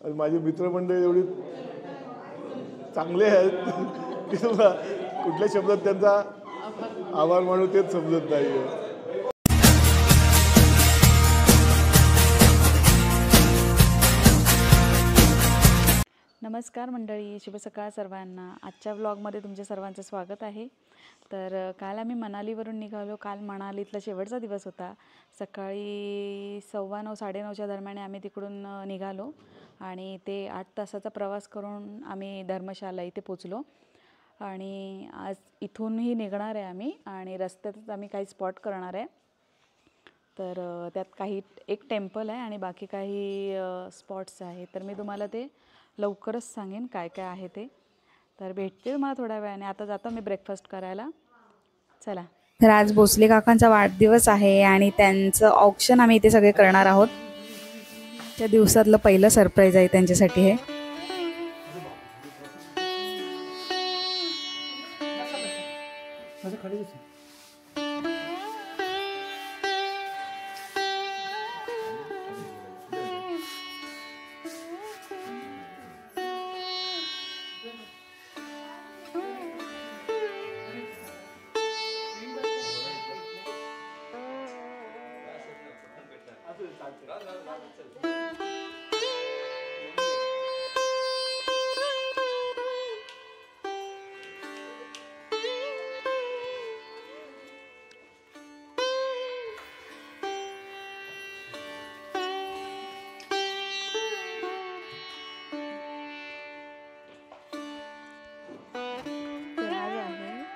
आणि माझी मित्रमंडळी एवढी चांगले आहेत की तुला कुठल्या शब्दात त्यांचा आभार मानू तेच समजत नाही आहे. नमस्कार मंडळी, शुभ सकाळ सर्वांना. आजच्या व्लॉगमध्ये तुमच्या सर्वांचं स्वागत आहे. तर काल आम्ही मनालीवरून निघालो. काल मनालीतला शेवटचा दिवस होता. सकाळी 9:15 9:30च्या दरम्यान आम्ही तिकडून निघालो आणि ते 8 तासाचा प्रवास करून आम्ही धर्मशाला इथे पोचलो. आणि आज इथूनही निघणार आहे आम्ही आणि रस्त्यातच आम्ही काही स्पॉट करणार आहे. तर त्यात काही एक टेम्पल आहे आणि बाकी काही स्पॉट्स आहे. तर मी तुम्हाला ते लवकरच सांगेन काय काय आहे ते. तर भेटते तुम्हाला थोड्या वेळाने. आता जातो मी ब्रेकफास्ट करायला. चला. तर आज भोसले काकांचा वाढदिवस आहे आणि त्यांचं ऑक्शन आम्ही इथे सगळे करणार आहोत. त्या दिवसातलं पहिलं सरप्राईज आहे त्यांच्यासाठी हे.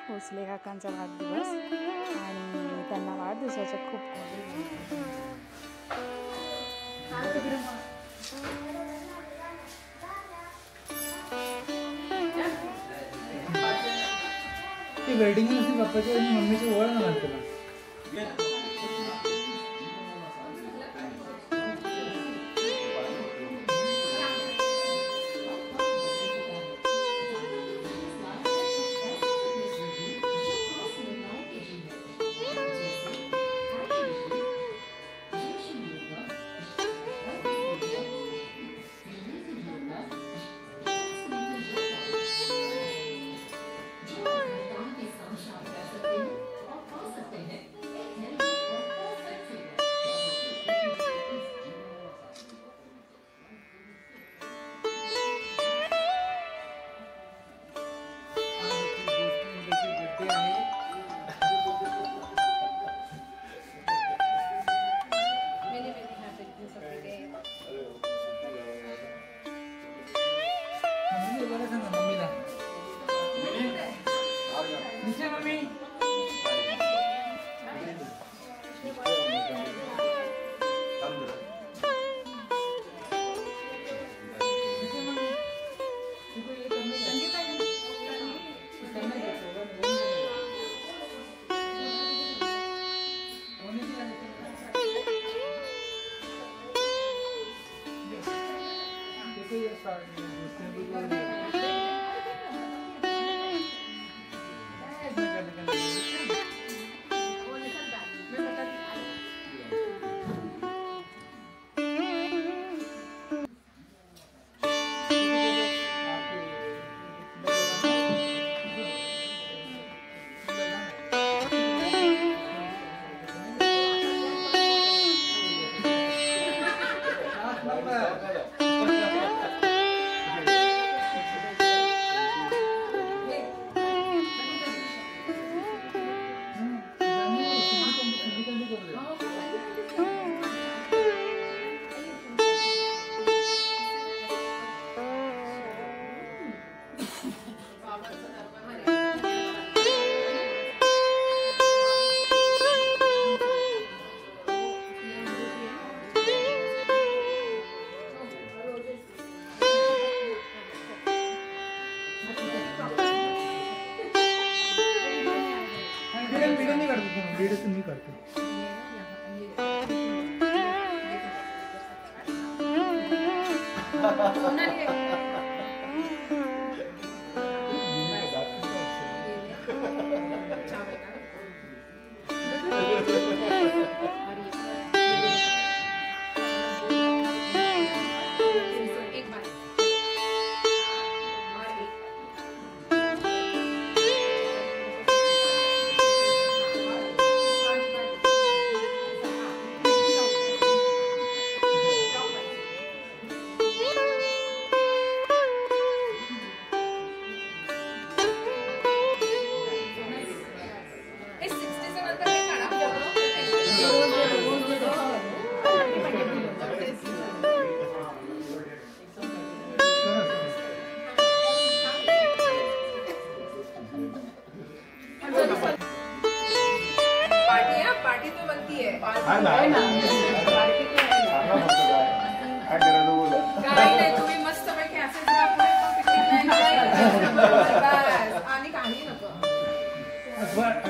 भोसले काकांचा वाढदिवस आणि त्यांना वाढदिवसाच्या खूप वेडिंग पप्पाची आणि मम्मीची ओळख नाही तुला.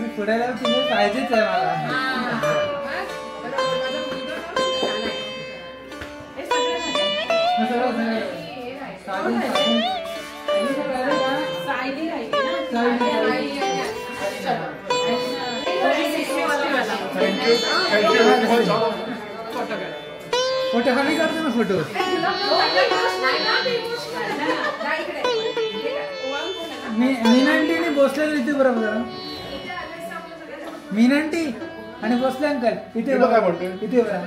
आणि पुढायला तुम्ही पाहिजेच आहे मला. फोटो खाली काढतो ना फोटो. मीनांटी भोसले इथे बरोबर. मीनांटी आणि भोसले अंकल इथे बघा. इथे बघा.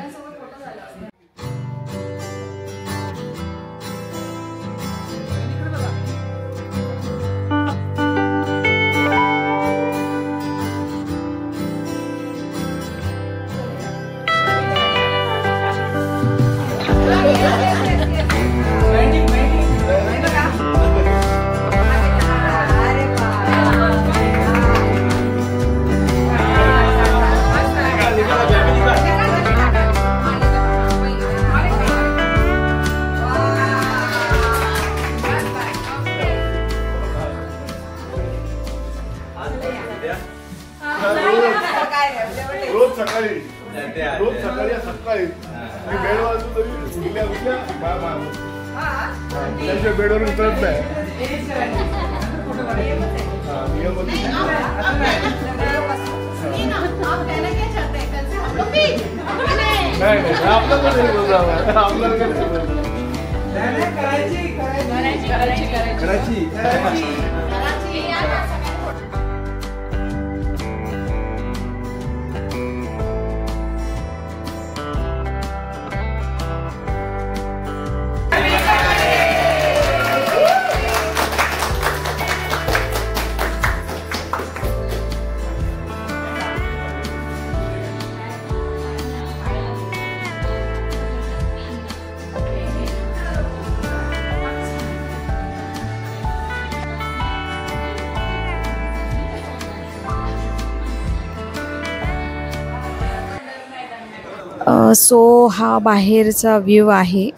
रोज सकाळी सकाळी मी बेड वाजतो तरी उठल्या त्याच्या बेडवर उतरत नाही. सो हा बाहेरचा व्ह्यू आहे.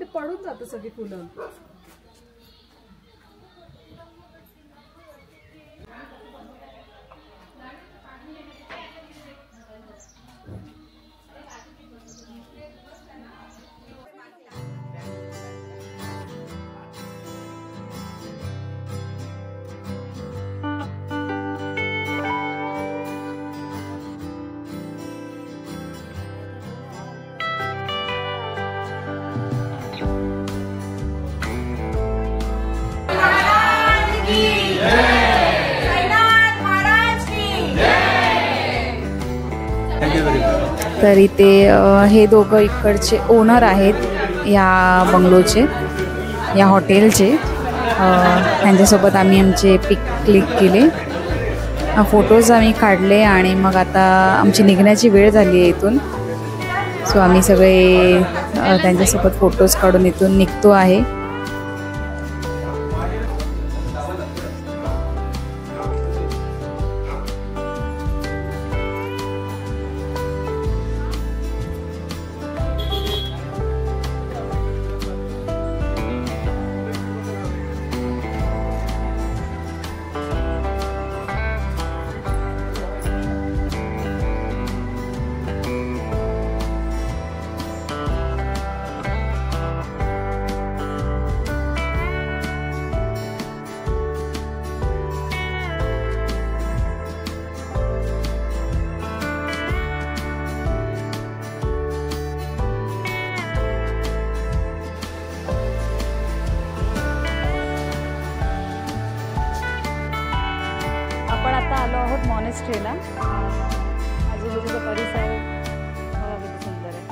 ते पडून जातं सगळी फुलं. तर इथे हे दोघं इकडचे ओनर आहेत या बंगलोचे, या हॉटेलचे. त्यांच्यासोबत आम्ही आमचे पिक क्लिक केले, फोटोज आम्ही काढले आणि मग आता आमची निघण्याची वेळ झाली आहे इथून. सो आम्ही सगळे त्यांच्यासोबत फोटोज काढून इथून निघतो आहे. आपण आता आलो आहोत मॉनेस्ट्रीला. आजूबाजूचा परिसर बघा किती सुंदर आहे.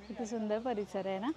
किती सुंदर परिसर आहे ना.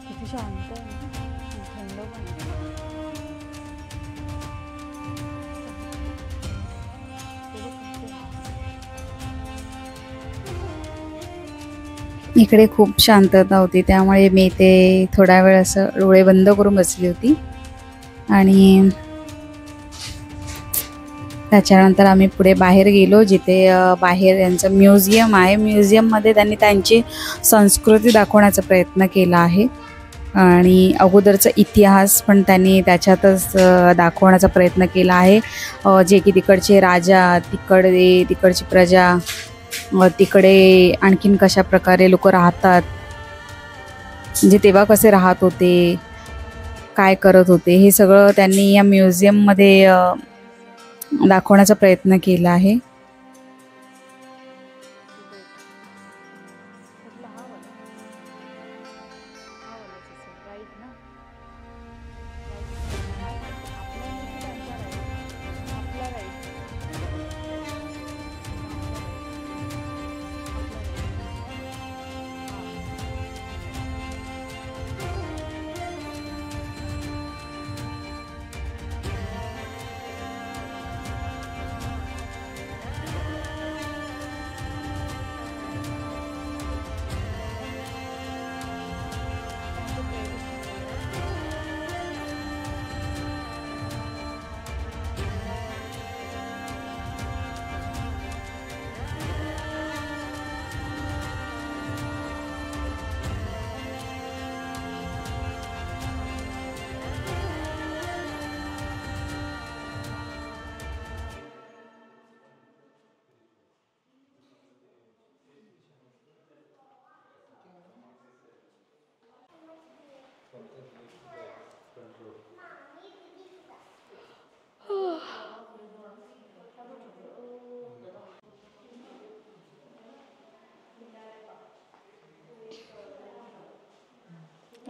किती शांत आहे ना, थंड पण इकडे खूप शांतता होती, त्यामुळे मी ते थोडा वेळ असं डोळे बंद करून बसली होती. आणि त्याच्यानंतर आम्ही पुढे बाहेर गेलो, जिथे बाहेर यांचं म्युझियम आहे. म्युझियममध्ये त्यांनी त्यांची संस्कृती दाखवण्याचा प्रयत्न केला आहे आणि अगोदरचा इतिहास पण त्यांनी त्याच्यातच दाखवण्याचा प्रयत्न केला आहे. जे की तिकडचे राजा, तिकडची प्रजा, तिकडे आणखीन कशा प्रकारे लोक राहतात, म्हणजे तेव्हा कसे राहत होते, काय करत होते, हे सगळं त्यांनी या म्युझियममध्ये दाखवण्याचा प्रयत्न केला आहे.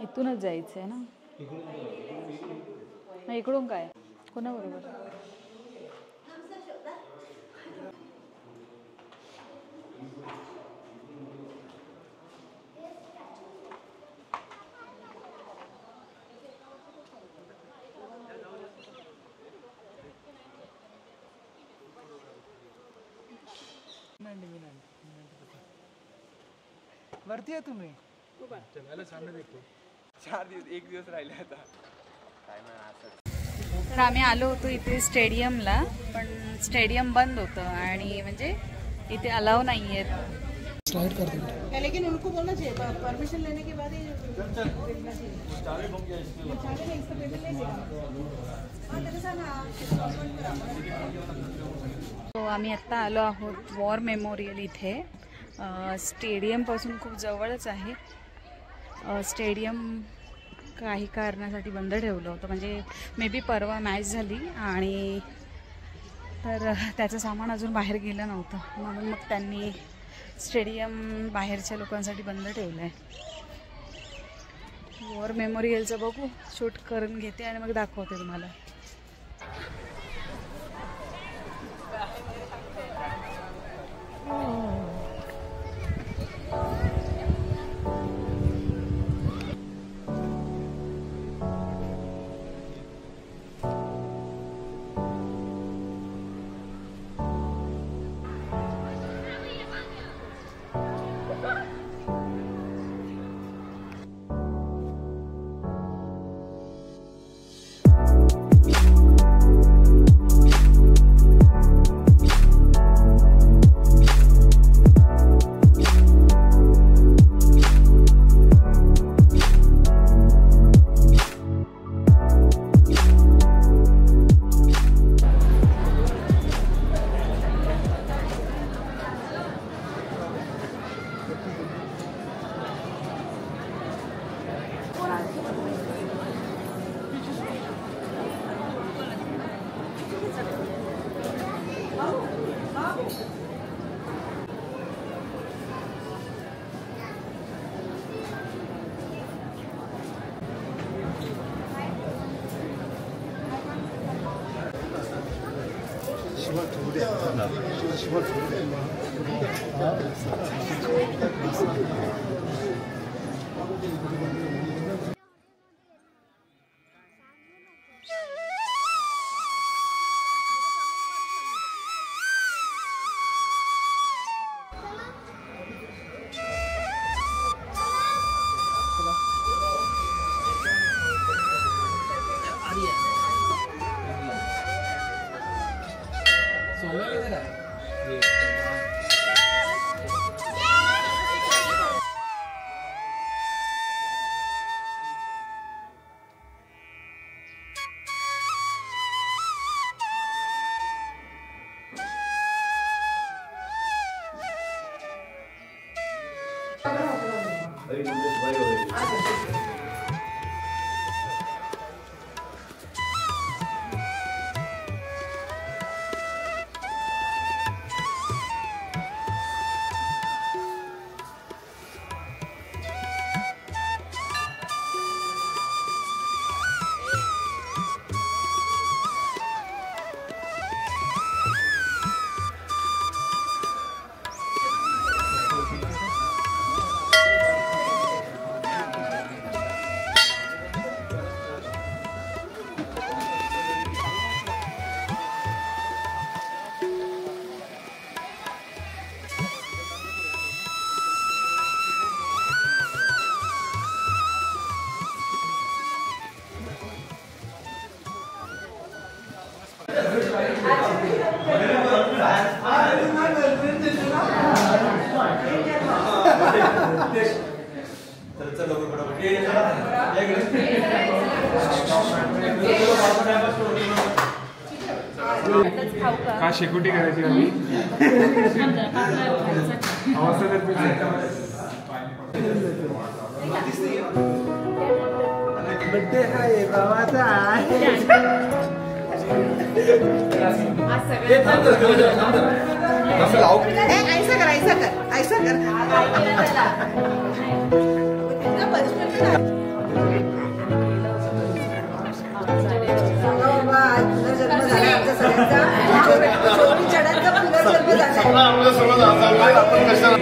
इथूनच जायचं आहे ना? इकडून काय कोणाबरोबर? वरती आहे तुम्ही? एक दिवस राहिले आता. तर आम्ही आलो होतो इथे स्टेडियमला, पण स्टेडियम बंद होतं आणि म्हणजे इथे अलाव नाही आहेत. स्लाइड कर दो. लेकिन उनको बोलना चाहिए परमिशन लेने के बाद ही तो आम्ही आत्ता आलो आहोत वॉर मेमोरियल इथे. स्टेडियमपासून खूप जवळच आहे. स्टेडियम काही कारणासाठी बंद ठेवलं होतं, म्हणजे मे बी परवा मॅच झाली आणि तर त्याचं सामान अजून बाहेर गेलं नव्हतं, म्हणून मग त्यांनी स्टेडियम बाहेरच्या लोकांसाठी बंद ठेवलं आहे. वॉर मेमोरियलचं बघू, शूट करून घेते आणि मग दाखवते तुम्हाला. का शेकोटी करायची आम्ही अवस्था बड्डे आहे भावाचा ऐसा कर ऐसा कर ऐसा कर बाबा आज पुनर्जन्म झाला आमच्या सगळ्यांचा चोवीस जणांचा पुनर्जन्म झाला आपलं सगळं आपण कशाला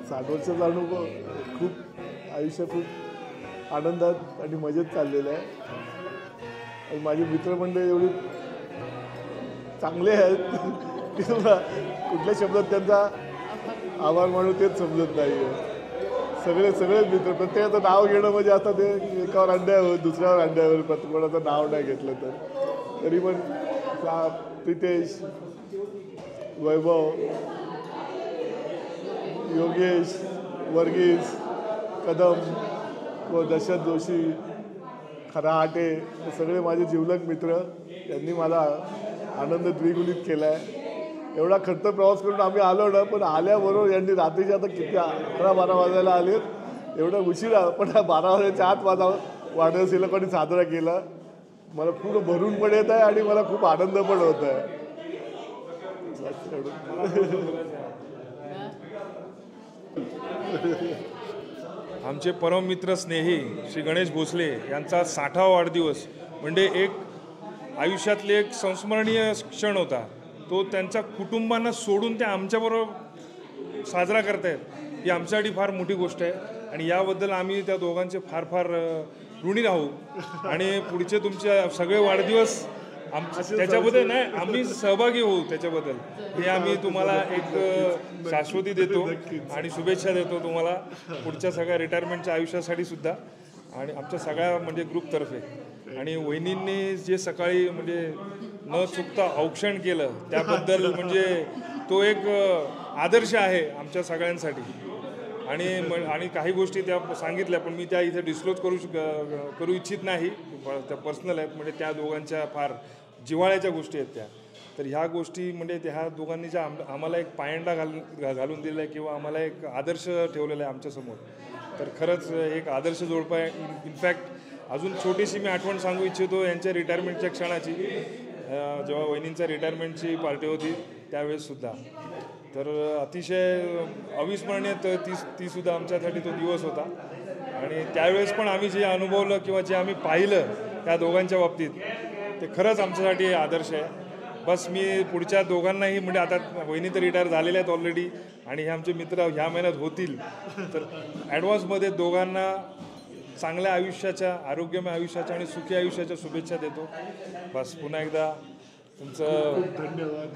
साठवडचा अनुभव खूप आयुष्य खूप आनंदात आणि मजेत चाललेलं आहे आणि माझे मित्रमंडळी एवढी चांगले आहेत की तुला कुठल्या शब्दात त्यांचा आभार मानू तेच समजत नाही आहे. सगळेच मित्र प्रत्येकाचं नाव घेणं म्हणजे आता ते एकावर अंड्यावर दुसऱ्यावर अंड्यावर कोणाचं नाव नाही घेतलं तर तरी पण प्रितेश, वैभव, योगेश, वर्गीस, कदम, दशरथ जोशी, खराहाटे हे सगळे माझे जिवलग मित्र. यांनी मला आनंद द्विगुणित केला आहे. एवढा खर्च प्रवास करून आम्ही आलो ना, पण आल्याबरोबर यांनी रात्रीच्या आता किती 11-12 वाजायला आलेत. एवढा उशिरा पण 12 वाजायच्या आत माझा वाढदिवस लोकांनी साजरा केला. मला पूर्ण भरून पण येत आहे आणि मला खूप आनंद पण होत आहे. आमचे परममित्र स्नेही श्री गणेश भोसले यांचा 60वा वाढदिवस म्हणजे एक आयुष्यातले एक संस्मरणीय क्षण होता. तो त्यांच्या कुटुंबांना सोडून ते आमच्याबरोबर साजरा करतायत ही आमच्यासाठी फार मोठी गोष्ट आहे आणि याबद्दल आम्ही त्या दोघांचे फार फार ऋणी राहू आणि पुढचे तुमचे सगळे वाढदिवस त्याच्याबद्दल नाही आम्ही सहभागी होऊ त्याच्याबद्दल हे आम्ही तुम्हाला एक शाश्वती देतो आणि शुभेच्छा देतो तुम्हाला पुढच्या सगळ्या रिटायरमेंटच्या आयुष्यासाठी सुद्धा आणि आमच्या सगळ्या म्हणजे ग्रुपतर्फे. आणि वहिनींनी जे सकाळी म्हणजे न चुकता औक्षण केलं त्याबद्दल म्हणजे तो एक आदर्श आहे आमच्या सगळ्यांसाठी. आणि काही गोष्टी त्या सांगितल्या पण मी त्या इथे डिस्क्लोज करू इच्छित नाही, त्या पर्सनल आहेत. म्हणजे त्या दोघांच्या फार जिव्हाळ्याच्या गोष्टी आहेत त्या. तर ह्या गोष्टी म्हणजे ह्या दोघांनी ज्या आम्हाला एक पायंडा घालून दिलेला आहे किंवा आम्हाला एक आदर्श ठेवलेला आहे आमच्यासमोर, तर खरंच एक आदर्श जोडपं आहे. इनफॅक्ट अजून छोटीशी मी आठवण सांगू इच्छितो यांच्या रिटायरमेंटच्या क्षणाची. जेव्हा वहिनींच्या रिटायरमेंटची पार्टी होती त्यावेळेससुद्धा तर अतिशय अविस्मरणीय तीसुद्धा आमच्यासाठी तो दिवस होता. आणि त्यावेळेस पण आम्ही जे अनुभवलं किंवा जे आम्ही पाहिलं त्या दोघांच्या बाबतीत ते खरंच आमच्यासाठी आदर्श आहे. बस मी पुढच्या दोघांनाही म्हणजे आता वहिनी तर रिटायर झालेल्या आहेत ऑलरेडी आणि हे आमचे मित्र ह्या महिन्यात होतील तर ॲडव्हान्समध्ये दोघांना चांगल्या आयुष्याच्या, आरोग्यमय आयुष्याच्या आणि सुखी आयुष्याच्या शुभेच्छा देतो. बस पुन्हा एकदा तुमचं धन्यवाद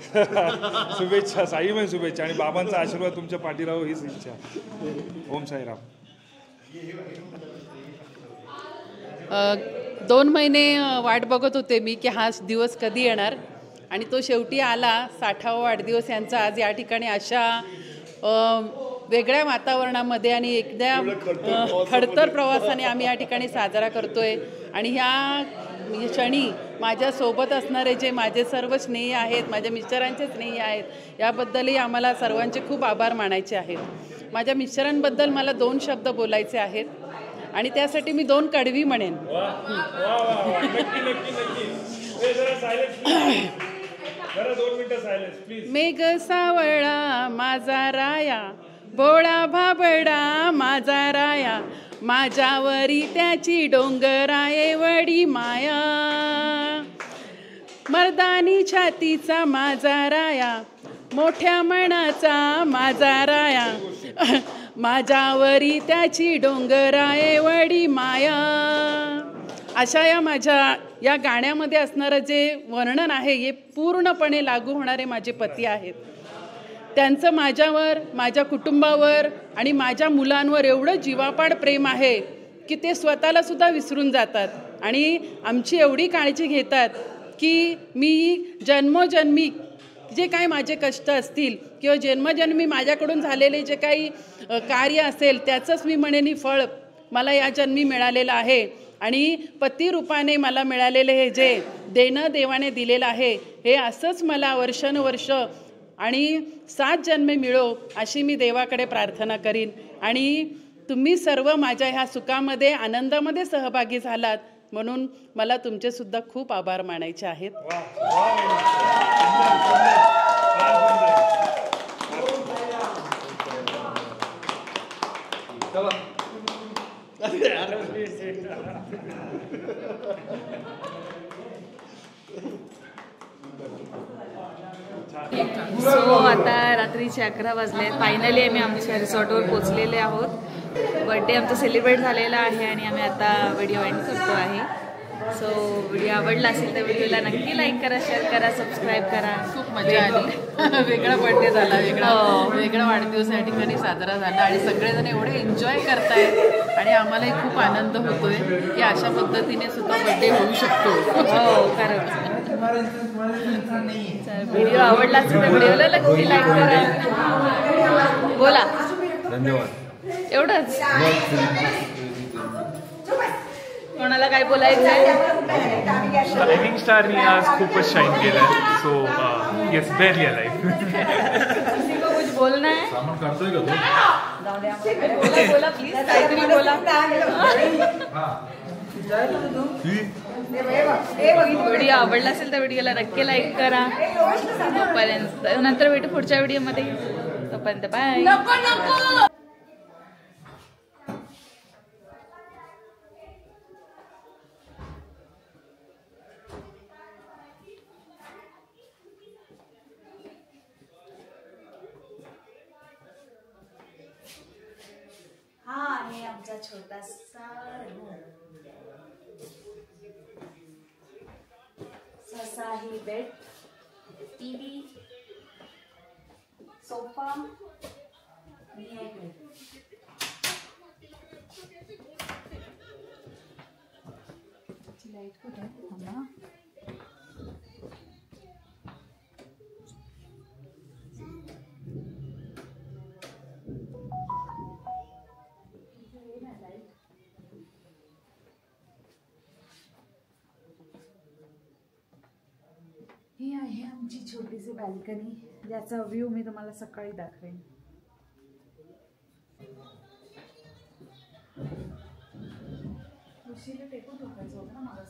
शुभेच्छा, साईमय शुभेच्छा आणि बाबांचा आशीर्वाद तुमच्या पाठीराहो हीच इच्छा. ओम साईराम. 2 महिने वाट बघत होते मी की हा दिवस कधी येणार आणि तो शेवटी आला. 60वा वाढदिवस यांचा आज या ठिकाणी अशा वेगळ्या वातावरणामध्ये आणि एकदा खडतर प्रवासाने आम्ही या ठिकाणी साजरा करतोय. आणि ह्या क्षणी माझ्यासोबत असणारे जे माझे सर्व स्नेही आहेत, माझ्या मिस्टरांचे स्नेही आहेत, याबद्दलही आम्हाला सर्वांचे खूप आभार मानायचे आहेत. माझ्या मिस्टरांबद्दल मला 2 शब्द बोलायचे आहेत आणि त्यासाठी मी 2 कडवी म्हणेन. मेघ सावळा माझा राया, भोळा भाबडा माझा राया, माझ्यावरी त्याची डोंगरा एवढी माया, मर्दानी छातीचा माझा राया, मोठ्या मनाचा माझा राया, माझ्यावरी त्याची डोंगरा एवढी माया. अशा या गाण्यामध्ये असणारं जे वर्णन आहे हे पूर्णपणे लागू होणारे माझे पती आहेत. त्यांचं माझ्यावर, माझ्या कुटुंबावर आणि माझ्या मुलांवर एवढं जीवापाड प्रेम आहे की ते स्वतःला सुद्धा विसरून जातात आणि आमची एवढी काळजी घेतात की मी जन्मोजन्मी जे काही माझे कष्ट असतील किंवा जन्मजन्मी माझ्याकडून झालेले जे काही कार्य असेल त्याचंच मी म्हणेन फळ मला या जन्मी मिळालेलं आहे. आणि पतिरूपाने मला मिळालेले हे जे देणं देवाने दिलेलं आहे हे असंच मला वर्षानुवर्ष आणि 7 जन्मे मिळो अशी मी देवाकडे प्रार्थना करीन. आणि तुम्ही सर्व माझ्या ह्या सुखामध्ये आनंदामध्ये सहभागी झालात म्हणून मला तुमचेसुद्धा खूप आभार मानायचे आहेत. सो आता रात्रीचे 11 वाजले. फायनली आम्ही आमच्या रिसॉर्टवर पोचलेले आहोत. बर्थडे आमचा सेलिब्रेट झालेला आहे आणि आम्ही आता व्हिडिओ एंड करतो आहे. सो व्हिडिओ आवडला असेल तर व्हिडिओला नक्की लाईक करा, शेअर करा, सबस्क्राईब करा. खूप मजा आली. वेगळा बर्थडे झाला, वेगळा वाढदिवस या ठिकाणी साजरा झाला आणि सगळेजण एवढे एन्जॉय करतायत आणि आम्हालाही खूप आनंद होतोय की अशा पद्धतीने सुद्धा बर्थडे होऊ शकतो. हो खरं. व्हिडिओ आवडला असेल तर व्हिडिओला नक्की लाईक करा. बोला धन्यवाद. एवढंच. कोणाला काय बोलायचं आहे? शायनिंग स्टारनी आज खूपच शाईन केलं. So yes very alive. किसी को कुछ बोलना है? सामान काढतोय का तू? बोला बोला प्लीज, काहीतरी बोला. व्हिडिओ आवडला असेल तर व्हिडिओला नक्की लाईक करा. तोपर्यंत नंतर भेटू पुढच्या व्हिडिओमध्ये. तोपर्यंत बाय. हा आहे आमचा छोटासा ससा ही बेड, टीव्ही, सोफा आणि एक बेड. लाईट कुठे आहे? ही आहे आमची छोटीशी बाल्कनी, ज्याचा व्ह्यू मी तुम्हाला सकाळी दाखवेन. उशीला टेकून ठोकायचं होतं ना मला.